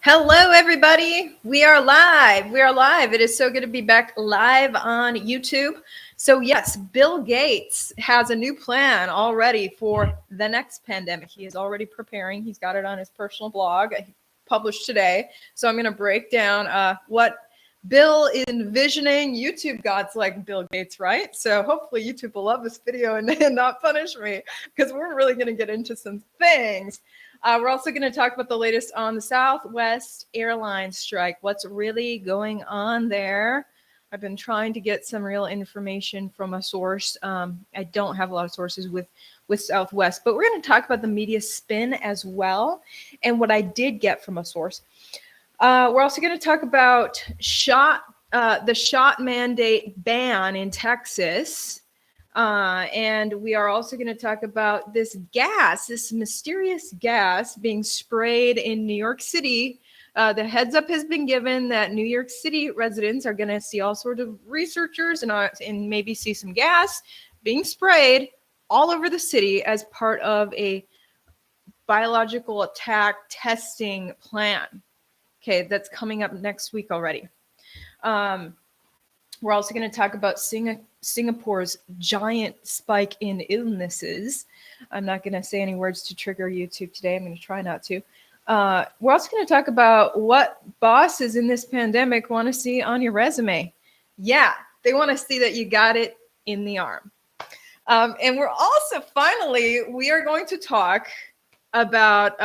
Hello, everybody. We are live. We are live. It is so good to be back live on YouTube. So, yes, Bill Gates has a new plan already for the next pandemic. He is already preparing. He's got it on his personal blog, published today. So, I'm going to break down what Bill is envisioning. YouTube gods like Bill Gates, right? So, hopefully, YouTube will love this video and not punish me because we're really going to get into some things. We're also going to talk about the latest on the Southwest Airlines strike. What's really going on there? I've been trying to get some real information from a source. I don't have a lot of sources with Southwest, but we're going to talk about the media spin as well and what I did get from a source. We're also going to talk about the shot mandate ban in Texas. And we are also going to talk about this mysterious gas being sprayed in New York City. The heads up has been given that New York City residents are going to see all sorts of researchers and maybe see some gas being sprayed all over the city as part of a biological attack testing plan. Okay, that's coming up next week already. We're also going to talk about Singapore's giant spike in illnesses. I'm not going to say any words to trigger YouTube today. I'm going to try not to. We're also going to talk about what bosses in this pandemic want to see on your resume. Yeah, they want to see that you got it in the arm. And we're also, we are going to talk about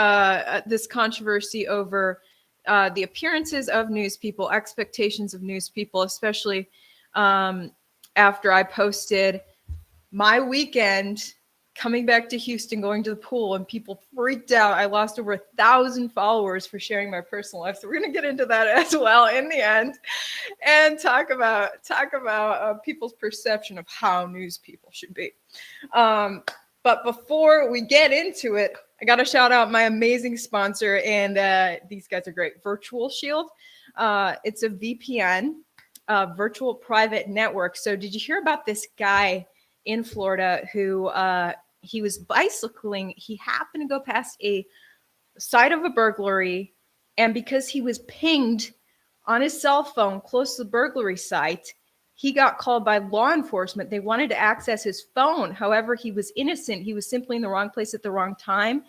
this controversy over the appearances of news people, expectations of news people, especially after I posted my weekend coming back to Houston, going to the pool, and people freaked out. I lost over 1,000 followers for sharing my personal life. So we're going to get into that as well in the end, and talk about people's perception of how news people should be. But before we get into it, I got to shout out my amazing sponsor, and these guys are great. Virtual Shield. It's a VPN, virtual private network. So did you hear about this guy in Florida who he was bicycling? He happened to go past a site of a burglary, and because he was pinged on his cell phone close to the burglary site, he got called by law enforcement. They wanted to access his phone. However, he was innocent. He was simply in the wrong place at the wrong time.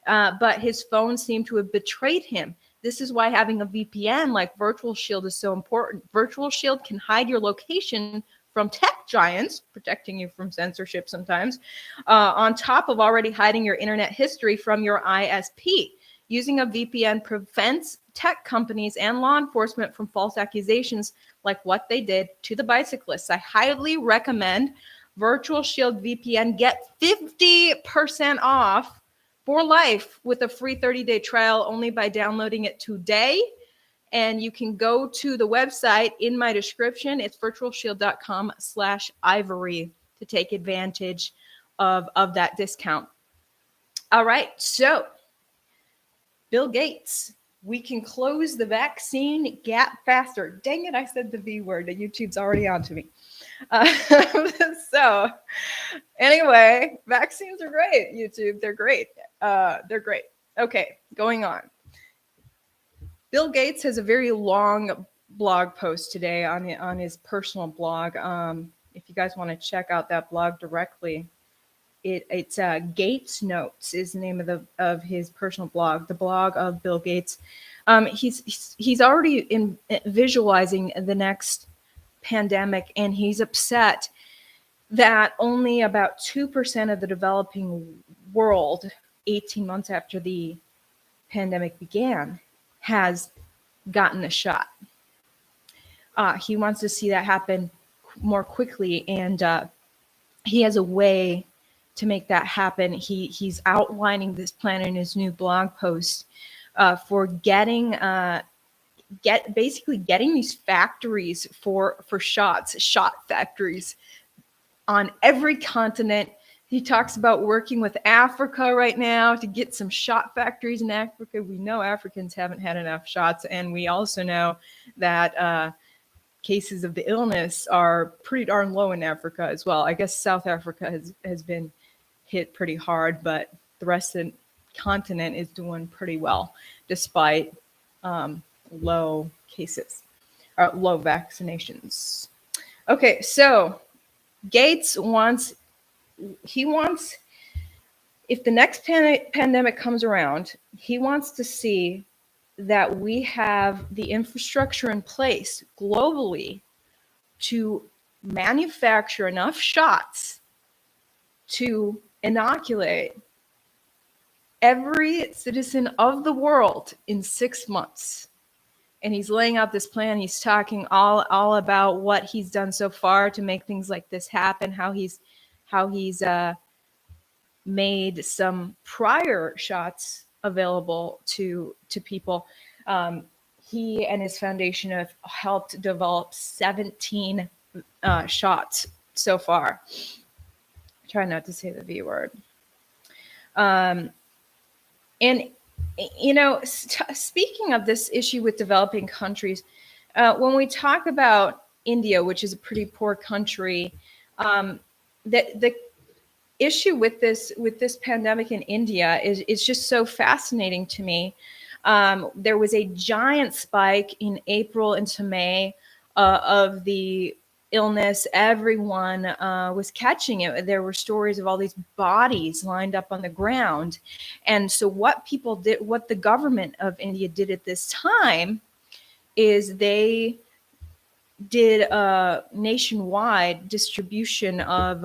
But his phone seemed to have betrayed him. This is why having a VPN like Virtual Shield is so important. Virtual Shield can hide your location from tech giants, protecting you from censorship sometimes, on top of already hiding your internet history from your ISP. Using a VPN prevents tech companies and law enforcement from false accusations like what they did to the bicyclists. I highly recommend Virtual Shield VPN. Get 50% off for life with a free 30-day trial only by downloading it today. And you can go to the website in my description. It's virtualshield.com/ivory to take advantage of that discount. All right, so Bill Gates, we can close the vaccine gap faster. Dang it, I said the V word. The YouTube's already on to me. So anyway, vaccines are great, YouTube. They're great. They're great. Okay, going on. Bill Gates has a very long blog post today on his personal blog. If you guys want to check out that blog directly, it's Gates Notes is the name of his personal blog, the blog of Bill Gates. He's already visualizing the next pandemic, and he's upset that only about 2% of the developing world, 18 months after the pandemic began, has gotten a shot. He wants to see that happen more quickly, and he has a way to make that happen. He's outlining this plan in his new blog post for getting these factories for shot factories on every continent. He talks about working with Africa right now to get some shot factories in Africa. We know Africans haven't had enough shots, and we also know that cases of the illness are pretty darn low in Africa as well. I guess South Africa has been hit pretty hard, but the rest of the continent is doing pretty well, despite low cases or low vaccinations. Okay, so Gates wants, if the next pandemic comes around, he wants to see that we have the infrastructure in place globally to manufacture enough shots to inoculate every citizen of the world in 6 months. And he's laying out this plan. He's talking all about what he's done so far to make things like this happen, how he's made some prior shots available to people. He and his foundation have helped develop 17 shots so far. Try not to say the V word. And you know, speaking of this issue with developing countries, when we talk about India, which is a pretty poor country, the issue with this pandemic in India is just so fascinating to me. There was a giant spike in April into May of the illness. Everyone was catching it. There were stories of all these bodies lined up on the ground. And so what the government of India did at this time is they did a nationwide distribution of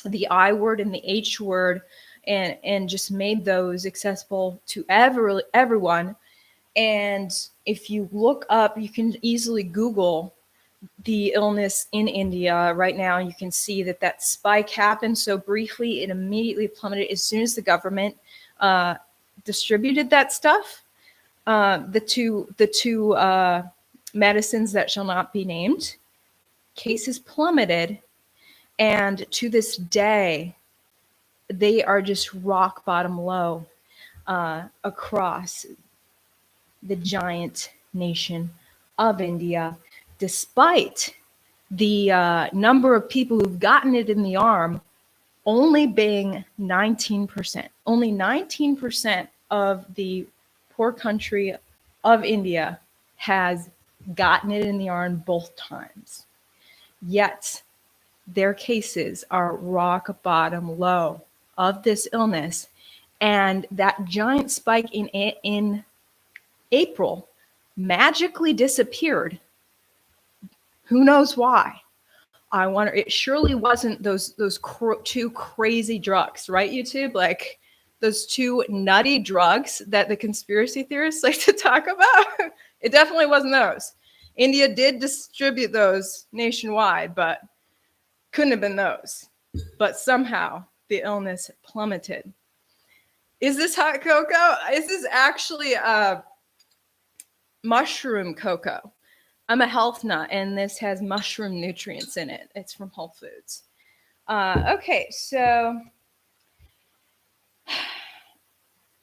the I word and the H word, and just made those accessible to everyone. And if you look up, you can easily Google the illness in India right now. You can see that spike happened so briefly. It immediately plummeted as soon as the government distributed that stuff. The two medicines that shall not be named, cases plummeted. And to this day, they are just rock bottom low across the giant nation of India, despite the number of people who've gotten it in the arm only being 19%. Only 19% of the poor country of India has gotten it in the arm both times. Yet, their cases are rock bottom low of this illness. And that giant spike in April magically disappeared. Who knows why? I wonder. It surely wasn't those two crazy drugs, right, YouTube? Like those two nutty drugs that the conspiracy theorists like to talk about. It definitely wasn't those. India did distribute those nationwide, but couldn't have been those. But somehow the illness plummeted. Is this hot cocoa? This is actually mushroom cocoa. I'm a health nut, and this has mushroom nutrients in it. It's from Whole Foods. Okay, so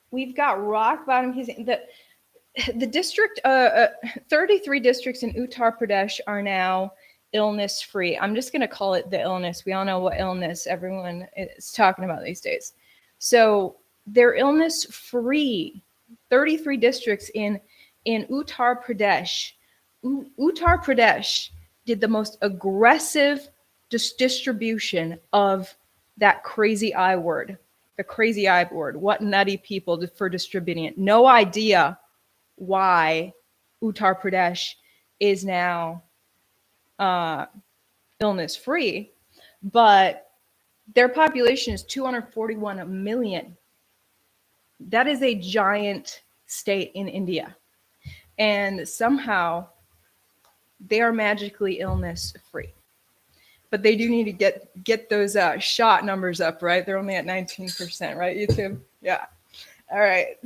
we've got rock bottom. The district, 33 districts in Uttar Pradesh are now illness free. I'm just going to call it the illness. We all know what illness everyone is talking about these days. So they're illness free. 33 districts in Uttar Pradesh. Uttar Pradesh did the most aggressive distribution of that crazy I word, the crazy I word. What nutty people for distributing it. No idea why Uttar Pradesh is now illness free, but their population is 241 million. That is a giant state in India. And somehow they are magically illness free. But they do need to get those shot numbers up, right? They're only at 19%, right, YouTube? Yeah. All right.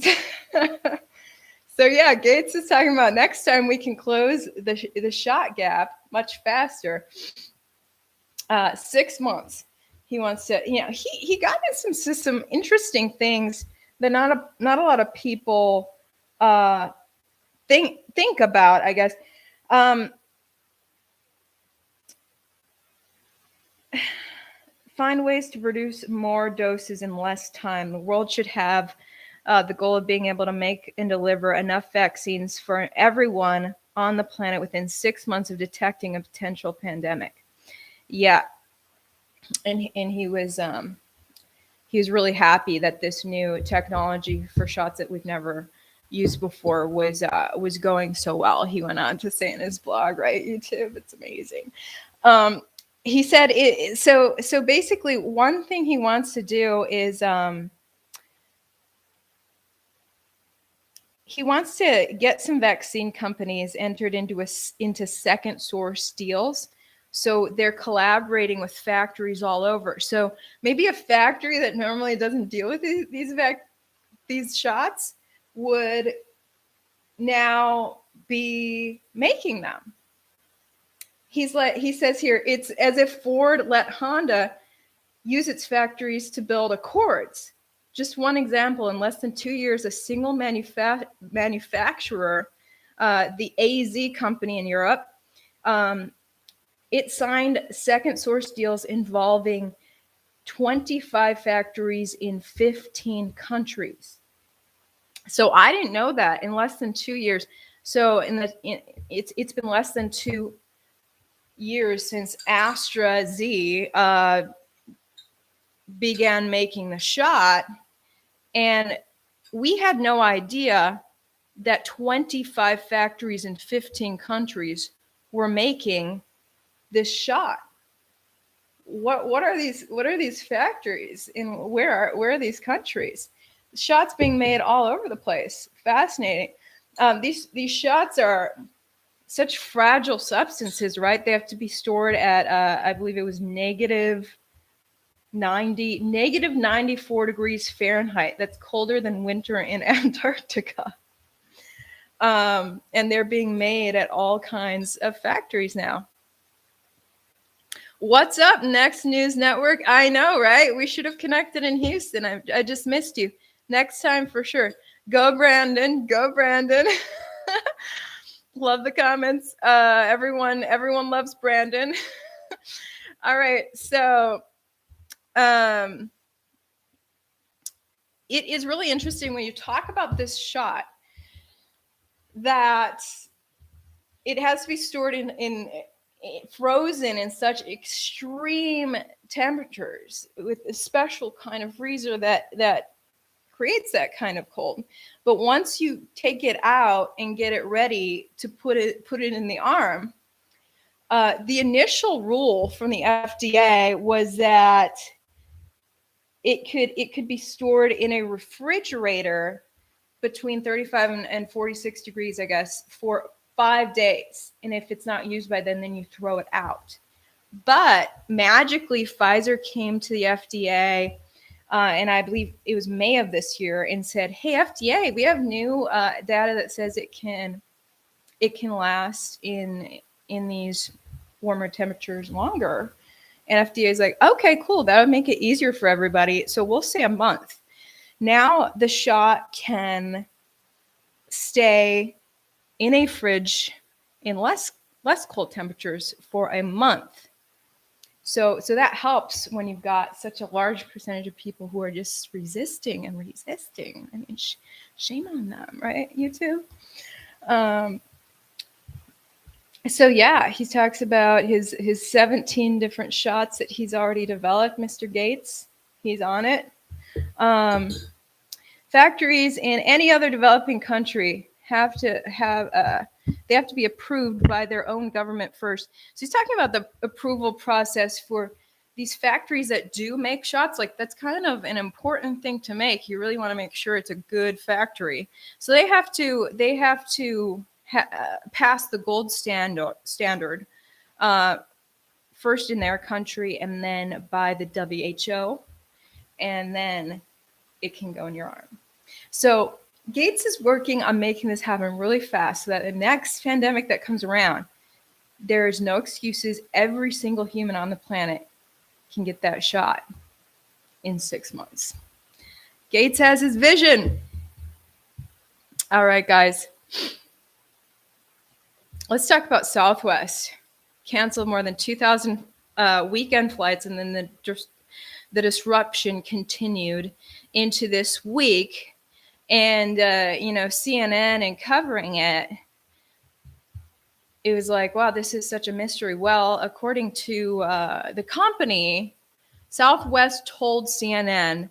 So yeah, Gates is talking about next time we can close the shot gap much faster. 6 months. He wants to, he got into some interesting things that not a lot of people think about, I guess. Find ways to produce more doses in less time. The world should have the goal of being able to make and deliver enough vaccines for everyone on the planet within 6 months of detecting a potential pandemic. Yeah, and he was really happy that this new technology for shots that we've never used before was going so well. He went on to say in his blog, right, YouTube, it's amazing. He said so basically one thing he wants to do is he wants to get some vaccine companies entered into second source deals. So they're collaborating with factories all over. So maybe a factory that normally doesn't deal with these shots would now be making them. He says here, it's as if Ford let Honda use its factories to build Accords. Just one example, in less than 2 years, a single manufacturer, the AZ company in Europe, it signed second source deals involving 25 factories in 15 countries. So I didn't know that, in less than 2 years. So it's been less than 2 years since AstraZ began making the shot, and we had no idea that 25 factories in 15 countries were making this shot. What are these factories, and where are these countries? The shots being made all over the place. Fascinating. These shots are such fragile substances, right? They have to be stored at I believe it was negative 94 degrees Fahrenheit. That's colder than winter in Antarctica. And they're being made at all kinds of factories now. What's up, Next News Network? I know, right? We should have connected in Houston. I just missed you. Next time for sure. Go, Brandon. Go, Brandon. Love the comments. Everyone loves Brandon. All right. So it is really interesting when you talk about this shot that it has to be stored in frozen in such extreme temperatures with a special kind of freezer that creates that kind of cold. But once you take it out and get it ready to put it in the arm, the initial rule from the FDA was that it could be stored in a refrigerator between 35 and 46 degrees, I guess, for 5 days. And if it's not used by then you throw it out. But magically, Pfizer came to the FDA, and I believe it was May of this year, and said, "Hey, FDA, we have new data that says it can last in these warmer temperatures longer." And FDA is like, "Okay, cool. That would make it easier for everybody. So we'll say a month." Now the shot can stay in a fridge in less cold temperatures for a month. So that helps when you've got such a large percentage of people who are just resisting. I mean, shame on them, right? You too. So yeah, he talks about his 17 different shots that he's already developed. Mr. Gates, he's on it. Factories in any other developing country have to be approved by their own government first. So he's talking about the approval process for these factories that do make shots. Like, that's kind of an important thing to make. You really want to make sure it's a good factory. So they have to pass the gold standard first in their country, and then by the WHO, and then it can go in your arm. So Gates is working on making this happen really fast so that the next pandemic that comes around, there's no excuses. Every single human on the planet can get that shot in 6 months. Gates has his vision. All right, guys. Let's talk about Southwest. Canceled more than 2,000 weekend flights, and then the disruption continued into this week And, CNN and covering it, it was like, wow, this is such a mystery. Well, according to the company, Southwest told CNN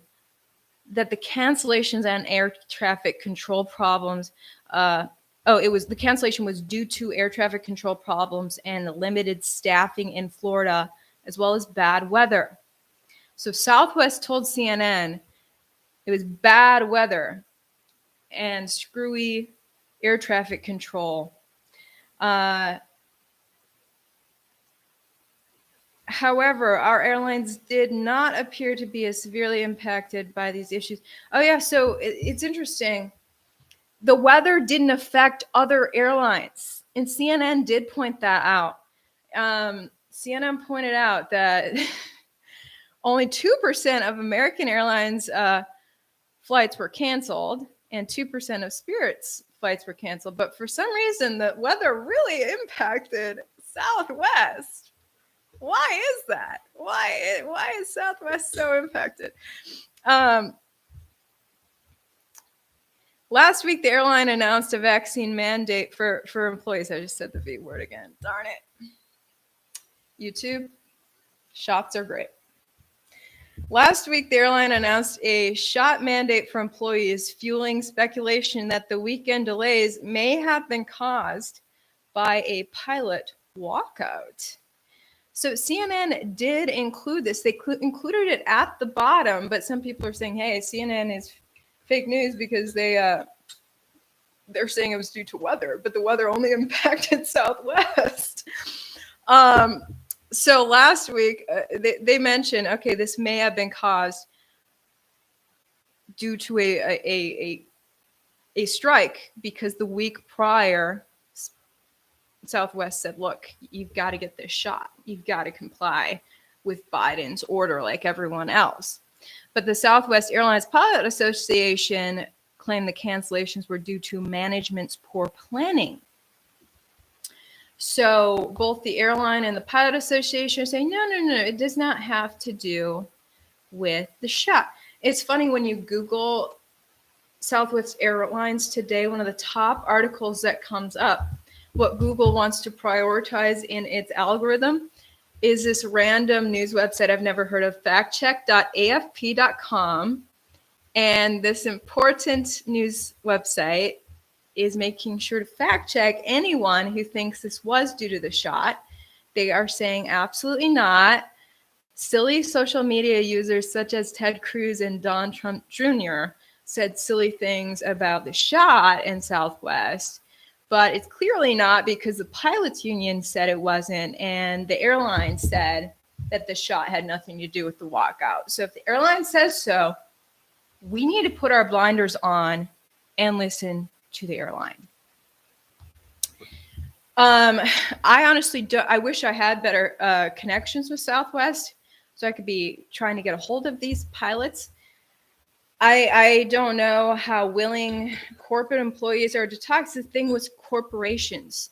that the cancellations and air traffic control problems, the cancellation was due to air traffic control problems and limited staffing in Florida, as well as bad weather. So Southwest told CNN it was bad weather and screwy air traffic control. However, our airlines did not appear to be as severely impacted by these issues. Oh, yeah. So it's interesting. The weather didn't affect other airlines. And CNN did point that out. CNN pointed out that only 2% of American Airlines flights were canceled and 2% of Spirit's flights were canceled. But for some reason, the weather really impacted Southwest. Why is that? Why is Southwest so impacted? Last week, the airline announced a vaccine mandate for employees. I just said the V word again. Darn it. YouTube, shots are great. Last week, the airline announced a shot mandate for employees, fueling speculation that the weekend delays may have been caused by a pilot walkout. So CNN did include this. They included it at the bottom, but some people are saying, hey, CNN is fake news because they're saying it was due to weather, but the weather only impacted Southwest. So last week, they mentioned, okay, this may have been caused due to a strike, because the week prior, Southwest said, look, you've got to get this shot. You've got to comply with Biden's order like everyone else. But the Southwest Airlines Pilot Association claimed the cancellations were due to management's poor planning. So both the airline and the Pilot Association are saying, no, it does not have to do with the shot. It's funny, when you Google Southwest Airlines today, one of the top articles that comes up, what Google wants to prioritize in its algorithm, is this random news website I've never heard of, factcheck.afp.com. And this important news website is making sure to fact check anyone who thinks this was due to the shot. They are saying absolutely not. Silly social media users such as Ted Cruz and Don Trump Jr. said silly things about the shot and Southwest. But it's clearly not, because the pilots union said it wasn't, and the airline said that the shot had nothing to do with the walkout. So if the airline says so, we need to put our blinders on and listen to the airline. I honestly I wish I had better connections with Southwest, so I could be trying to get a hold of these pilots. I don't know how willing corporate employees are to talk. The thing with corporations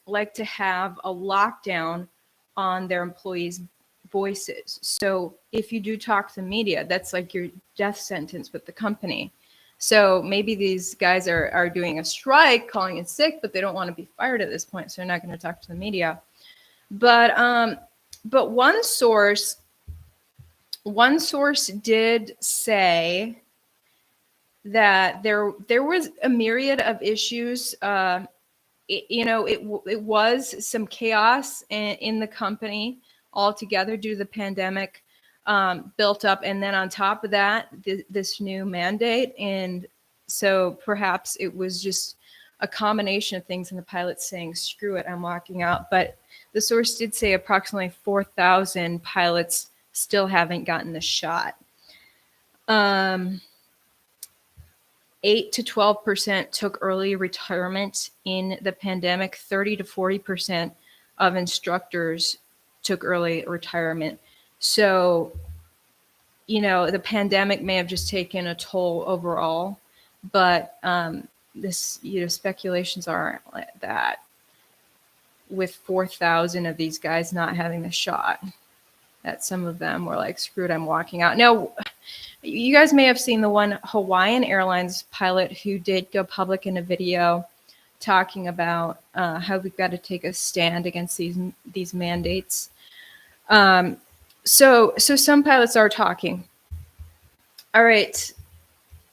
like to have a lockdown on their employees' voices. So if you do talk to the media, that's like your death sentence with the company. So maybe these guys are doing a strike, calling in sick, but they don't want to be fired at this point, so they're not going to talk to the media. But one source did say that there was a myriad of issues. It was some chaos in the company altogether due to the pandemic built up, and then on top of that, this new mandate. And so perhaps it was just a combination of things, and the pilots saying, screw it, I'm walking out. But the source did say approximately 4,000 pilots still haven't gotten the shot. 8 to 12% took early retirement in the pandemic. 30 to 40% of instructors took early retirement. So, the pandemic may have just taken a toll overall, but speculations are that with 4,000 of these guys not having the shot, that some of them were like, screw it, I'm walking out. Now, You guys may have seen the one Hawaiian Airlines pilot who did go public in a video talking about how we've got to take a stand against these mandates. So some pilots are talking. All right,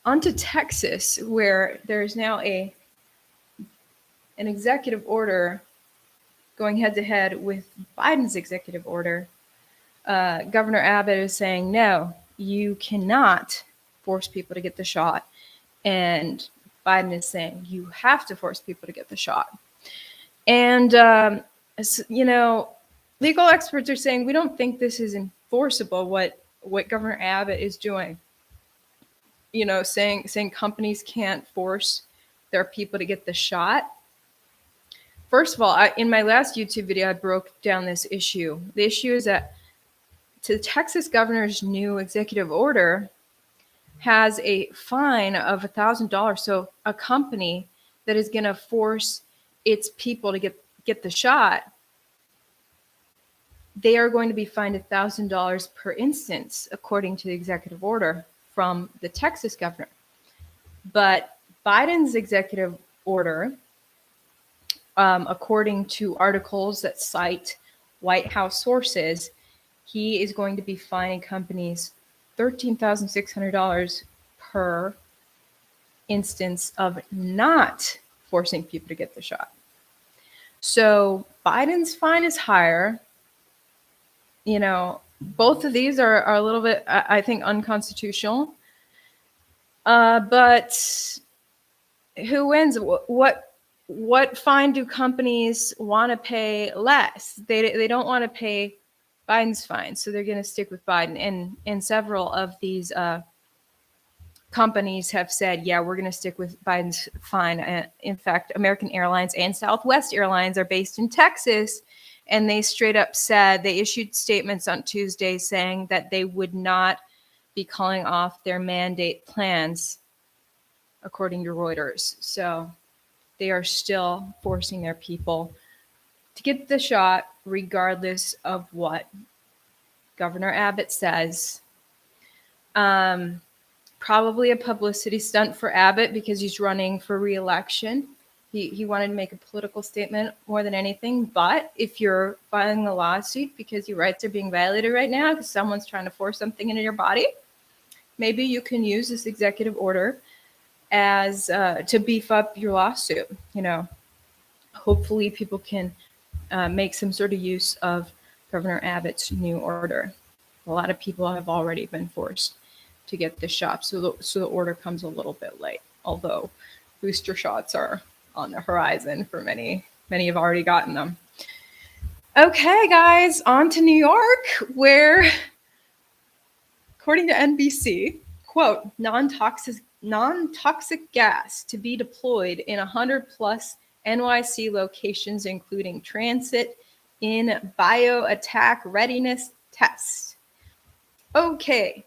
on to Texas, where there's now an executive order going head to head with Biden's executive order. Governor Abbott is saying, no, you cannot force people to get the shot. And Biden is saying, you have to force people to get the shot. And, legal experts are saying, we don't think this is enforceable, what Governor Abbott is doing. Saying companies can't force their people to get the shot. First of all, in my last YouTube video, I broke down this issue. The issue is that the Texas governor's new executive order has a fine of $1,000. So a company that is going to force its people to get the shot, they are going to be fined $1,000 per instance, according to the executive order from the Texas governor. But Biden's executive order, according to articles that cite White House sources, he is going to be fining companies $13,600 per instance of not forcing people to get the shot. So Biden's fine is higher. Both of these are a little bit, I think, unconstitutional. But who wins? What fine do companies want to pay less? They don't want to pay Biden's fine, so they're going to stick with Biden. And several of these companies have said, yeah, we're going to stick with Biden's fine. In fact, American Airlines and Southwest Airlines are based in Texas, and they straight up said, they issued statements on Tuesday saying that they would not be calling off their mandate plans, according to Reuters. So they are still forcing their people to get the shot, regardless of what Governor Abbott says. Probably a publicity stunt for Abbott because he's running for re-election. He wanted to make a political statement more than anything. But if you're filing a lawsuit because your rights are being violated right now because someone's trying to force something into your body, maybe you can use this executive order as to beef up your lawsuit. Hopefully people can make some sort of use of Governor Abbott's new order. A lot of people have already been forced to get the shot, so the order comes a little bit late, although booster shots are on the horizon for many. Many have already gotten them. Okay, guys, on to New York, where, according to NBC, quote, non-toxic gas to be deployed in 100 plus NYC locations, including transit in bio-attack readiness test. Okay.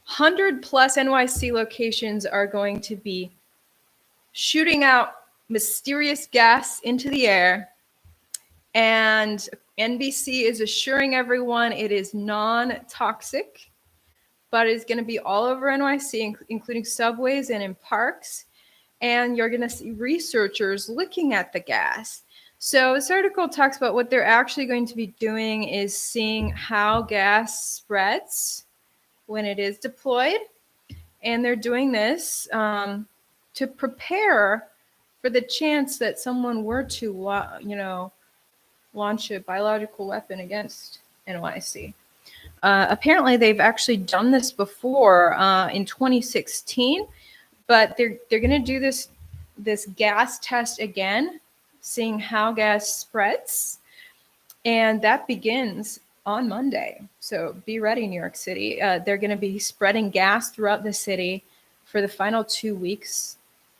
100 plus NYC locations are going to be shooting out mysterious gas into the air. And NBC is assuring everyone it is non-toxic, but it's going to be all over NYC, including subways and in parks. And you're going to see researchers looking at the gas. So this article talks about what they're actually going to be doing is seeing how gas spreads when it is deployed. And they're doing this to prepare for the chance that someone were to, launch a biological weapon against NYC. Apparently, they've actually done this before in 2016, but they're going to do this gas test again, seeing how gas spreads, and that begins on Monday. So be ready, New York City. They're going to be spreading gas throughout the city for the final 2 weeks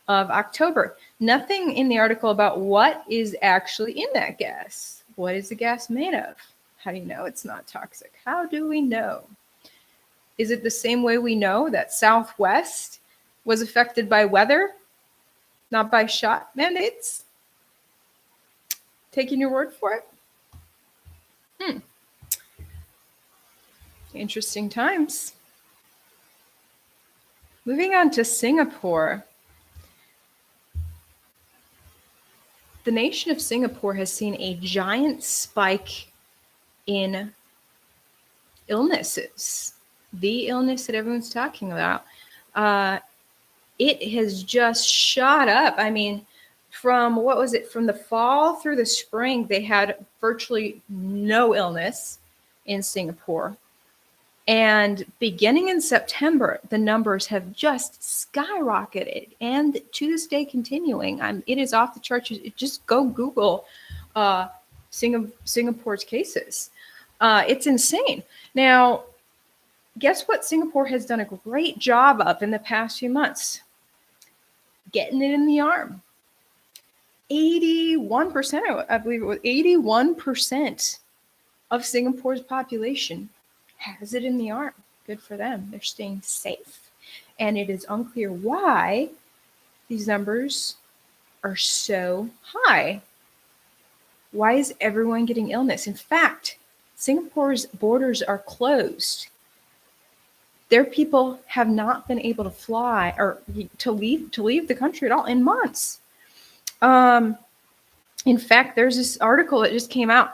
of October. Nothing in the article about what is actually in that gas. What is the gas made of? How do you know it's not toxic? How do we know? Is it the same way we know that Southwest was affected by weather, not by shot mandates? Taking your word for it? Interesting times. Moving on to Singapore. The nation of Singapore has seen a giant spike in illnesses. The illness that everyone's talking about. It has just shot up. I mean, from what was it? From the fall through the spring, they had virtually no illness in Singapore. And beginning in September, the numbers have just skyrocketed, and to this day continuing. It is off the charts. Just go Google Singapore's cases. It's insane. Now, guess what Singapore has done a great job of in the past few months? Getting it in the arm. 81%, I believe it was 81% of Singapore's population has it in the arm. Good for them. They're staying safe. And it is unclear why these numbers are so high. Why is everyone getting illness? In fact, Singapore's borders are closed. Their people have not been able to fly or to leave the country at all in months. In fact, there's this article that just came out.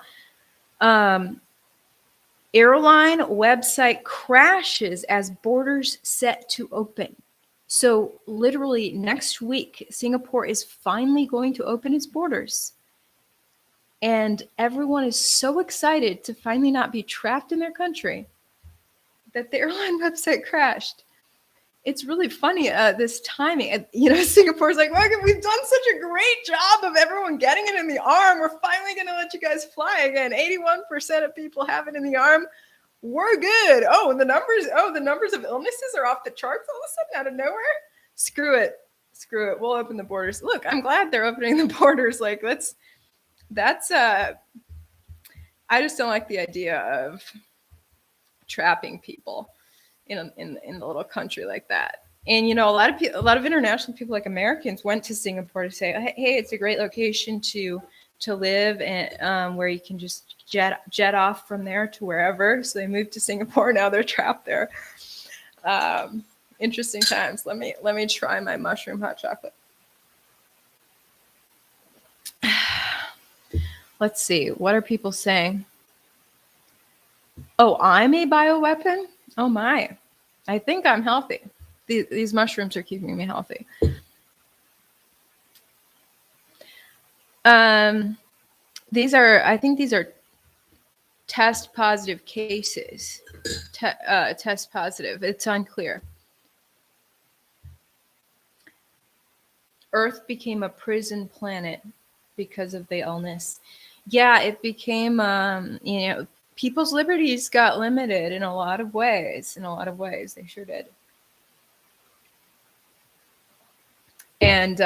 Airline website crashes as borders set to open. So literally next week, Singapore is finally going to open its borders. And everyone is so excited to finally not be trapped in their country that the airline website crashed. It's really funny, this timing. Singapore's like, look, we've done such a great job of everyone getting it in the arm. We're finally going to let you guys fly again. 81% of people have it in the arm. We're good. Oh, the numbers of illnesses are off the charts all of a sudden out of nowhere. Screw it. We'll open the borders. Look, I'm glad they're opening the borders. Like, that's I just don't like the idea of trapping people in a little country like that. And a lot of international people, like Americans, went to Singapore to say, hey, it's a great location to live, and where you can just jet off from there to wherever. So they moved to Singapore. Now they're trapped there. Interesting times. Let me try my mushroom hot chocolate. Let's see. What are people saying? Oh, I'm a bioweapon? Oh my. I think I'm healthy. These mushrooms are keeping me healthy. These are test positive cases. Test positive. It's unclear. Earth became a prison planet because of the illness. Yeah, it became, people's liberties got limited in a lot of ways. They sure did. And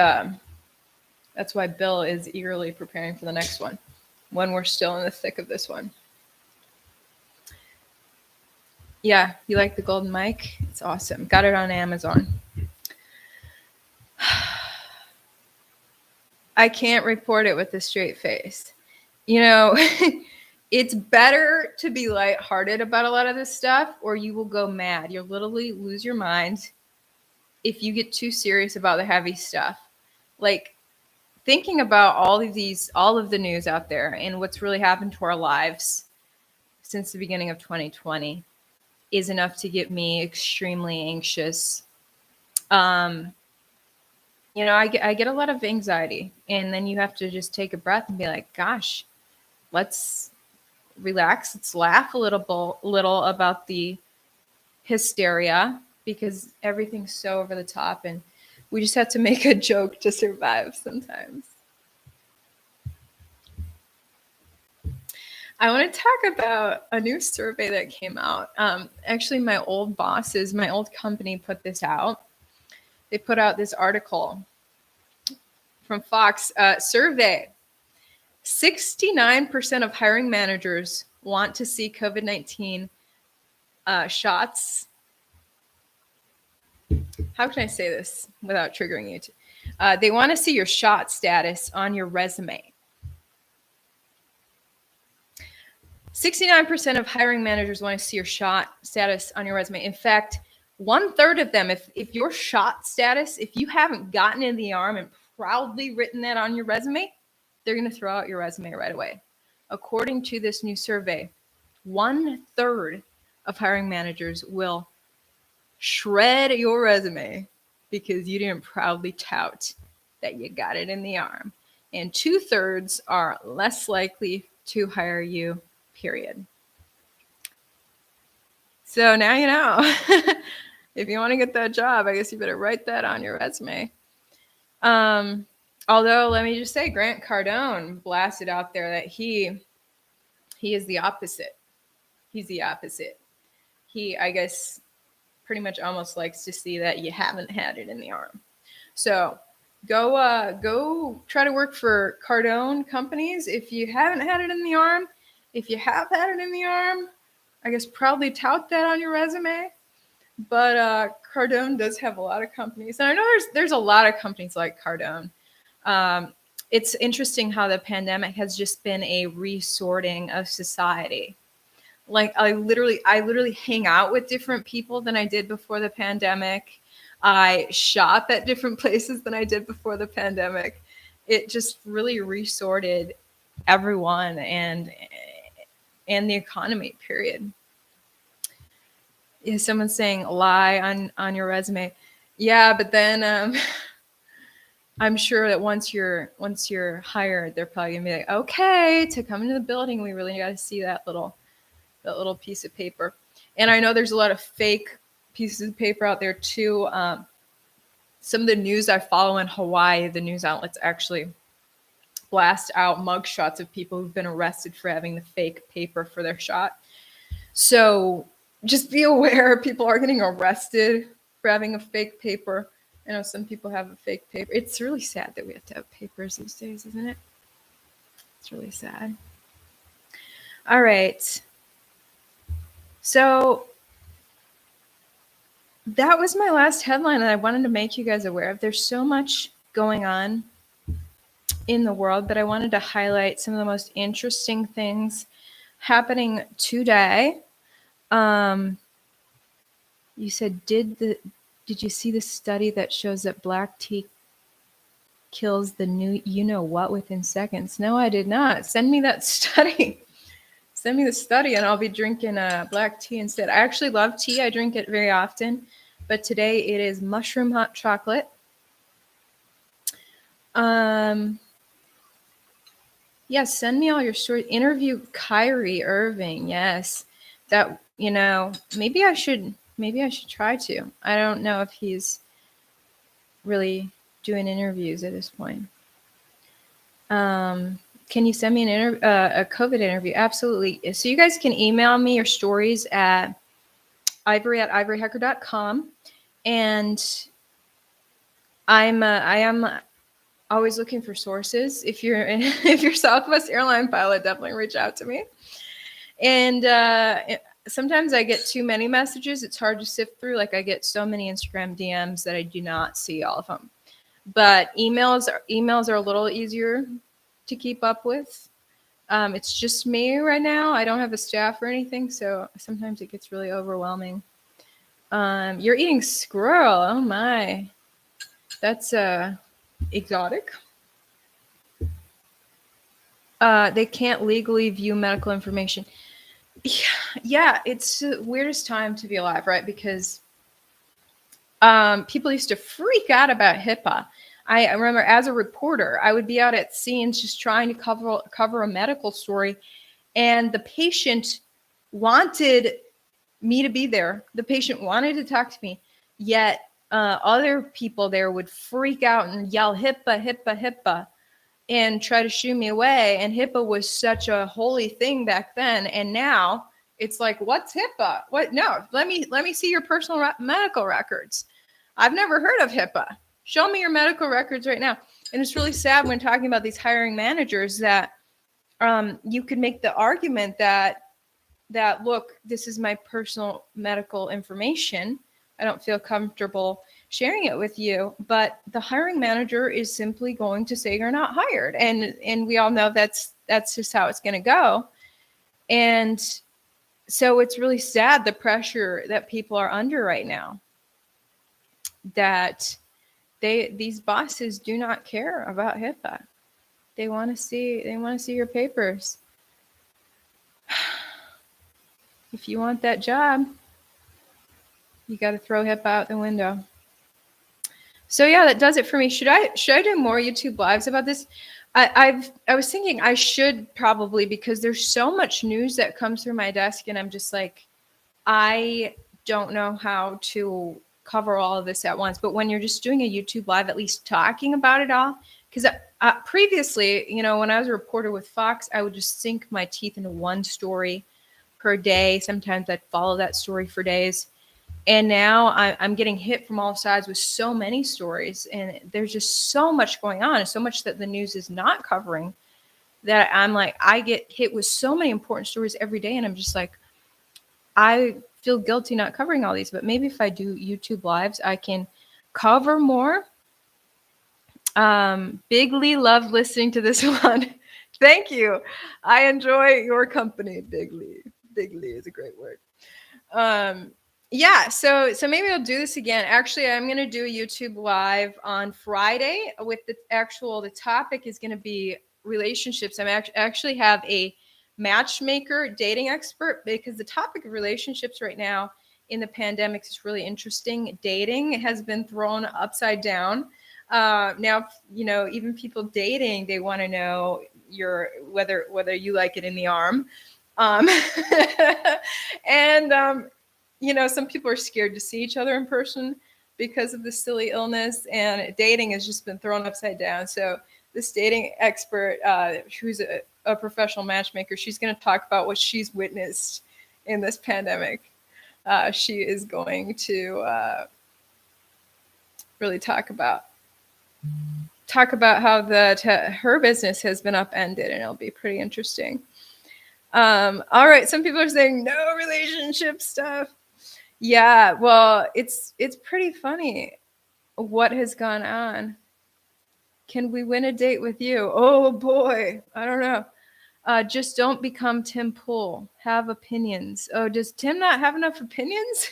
that's why Bill is eagerly preparing for the next one when we're still in the thick of this one. Yeah, you like the golden mic? It's awesome. Got it on Amazon. I can't report it with a straight face. It's better to be lighthearted about a lot of this stuff, or you will go mad. You'll literally lose your mind if you get too serious about the heavy stuff. Like, thinking about all of the news out there and what's really happened to our lives since the beginning of 2020 is enough to get me extremely anxious. I get a lot of anxiety, and then you have to just take a breath and be like, gosh, let's relax. Let's laugh a little about the hysteria, because everything's so over the top, and we just have to make a joke to survive sometimes. I want to talk about a new survey that came out. Actually, my old company put this out. They put out this article from Fox. Survey. 69% of hiring managers want to see COVID-19 shots. How can I say this without triggering you? They want to see your shot status on your resume. 69% of hiring managers want to see your shot status on your resume. In fact, 1/3 of them, if your shot status, if you haven't gotten in the arm and proudly written that on your resume, they're going to throw out your resume right away. According to this new survey, 1/3 of hiring managers will shred your resume because you didn't proudly tout that you got it in the arm. And 2/3 are less likely to hire you, period. So now you know. If you want to get that job, I guess you better write that on your resume. Although, let me just say, Grant Cardone blasted out there that he is the opposite. He's the opposite. He, I guess, pretty much almost likes to see that you haven't had it in the arm. So go try to work for Cardone companies if you haven't had it in the arm. If you have had it in the arm, I guess proudly tout that on your resume. But Cardone does have a lot of companies, and I know there's a lot of companies like Cardone. It's interesting how the pandemic has just been a resorting of society. Like I literally hang out with different people than I did before the pandemic. I shop at different places than I did before the pandemic. It just really resorted everyone and the economy, period. Yeah, someone's saying lie on your resume. Yeah, but then I'm sure that once you're hired, they're probably gonna be like, okay, to come into the building, we really got to see that little piece of paper. And I know there's a lot of fake pieces of paper out there too. Some of the news I follow in Hawaii, the news outlets actually blast out mugshots of people who've been arrested for having the fake paper for their shot. So just be aware, people are getting arrested for having a fake paper. I know some people have a fake paper. It's really sad that we have to have papers these days, isn't it? It's really sad. All right. So that was my last headline that I wanted to make you guys aware of. There's so much going on in the world, but I wanted to highlight some of the most interesting things happening today. You said, did you see the study that shows that black tea kills the new you-know-what within seconds? No, I did not. Send me that study. Send me the study and I'll be drinking black tea instead. I actually love tea. I drink it very often. But today it is mushroom hot chocolate. Yes, send me all your stories. Interview Kyrie Irving. Yes. That, maybe I should try to. I don't know if he's really doing interviews at this point. Can you send me a COVID interview? Absolutely. So you guys can email me your stories at ivory@ivoryhacker.com. And I am always looking for sources. If you're Southwest airline pilot, definitely reach out to me. And sometimes I get too many messages. It's hard to sift through. Like I get so many Instagram DMs that I do not see all of them. But emails are a little easier to keep up with. It's just me right now. I don't have a staff or anything, so sometimes it gets really overwhelming. You're eating squirrel. Oh my, that's exotic. They can't legally view medical information. Yeah, it's the weirdest time to be alive, right? Because people used to freak out about HIPAA. I remember as a reporter, I would be out at scenes just trying to cover a medical story, and the patient wanted me to be there. The patient wanted to talk to me, yet other people there would freak out and yell HIPAA, HIPAA, HIPAA, and try to shoo me away. And HIPAA was such a holy thing back then, and now it's like, what's HIPAA? What? No, let me see your personal medical records. I've never heard of HIPAA. Show me your medical records right now. And it's really sad when talking about these hiring managers that you could make the argument that look, this is my personal medical information. I don't feel comfortable sharing it with you, but the hiring manager is simply going to say you're not hired. And we all know that's just how it's going to go. And so it's really sad, the pressure that people are under right now. that these bosses do not care about HIPAA. They want to see your papers. If you want that job, you got to throw HIPAA out the window. So yeah, that does it for me. Should I do more YouTube lives about this? I was thinking I should probably, because there's so much news that comes through my desk, and I'm just like, I don't know how to cover all of this at once. But when you're just doing a YouTube live, at least talking about it all, because previously, when I was a reporter with Fox, I would just sink my teeth into one story per day. Sometimes I'd follow that story for days. And now I'm getting hit from all sides with so many stories, and there's just so much going on, so much that the news is not covering, that I'm like, I get hit with so many important stories every day, and I'm just like, I feel guilty not covering all these. But maybe if I do YouTube lives, I can cover more. Big Lee loved listening to this one. Thank you. I enjoy your company, Big Lee. Big Lee is a great word. Yeah, so maybe I'll do this again. Actually, I'm going to do a YouTube live on Friday with the topic is going to be relationships. actually have a matchmaker, dating expert, because the topic of relationships right now in the pandemic is really interesting. Dating has been thrown upside down. Now, even people dating, they want to know whether you like it in the arm. And some people are scared to see each other in person because of the silly illness, and dating has just been thrown upside down. So this dating expert, who's a professional matchmaker, she's going to talk about what she's witnessed in this pandemic. She is going to really talk about how her business has been upended, and it'll be pretty interesting. All right, some people are saying no relationship stuff. Yeah, well, it's pretty funny what has gone on. Can we win a date with you? Oh boy, I don't know. Just don't become Tim Pool. Have opinions. Oh, does Tim not have enough opinions?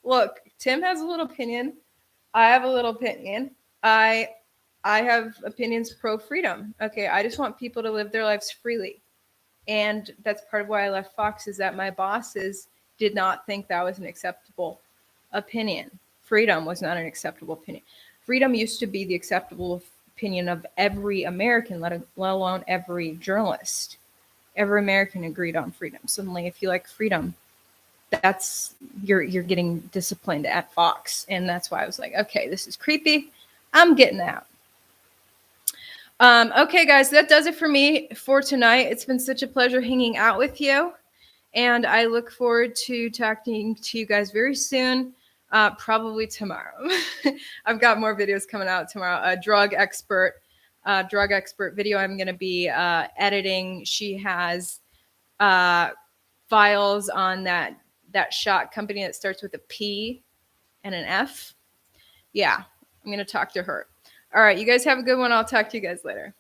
Look, Tim has a little opinion. I have a little opinion. I have opinions pro freedom. Okay, I just want people to live their lives freely. And that's part of why I left Fox, is that my bosses did not think that was an acceptable opinion. Freedom was not an acceptable opinion. Freedom used to be the acceptable opinion of every American, let alone every journalist. Every American agreed on freedom. Suddenly, if you like freedom, you're getting disciplined at Fox. And that's why I was like, okay, this is creepy. I'm getting out. Okay, guys, that does it for me for tonight. It's been such a pleasure hanging out with you. And I look forward to talking to you guys very soon, probably tomorrow. I've got more videos coming out tomorrow. A drug expert video I'm going to be editing. She has files on that shot company that starts with a P and an F. Yeah, I'm going to talk to her. All right, you guys have a good one. I'll talk to you guys later.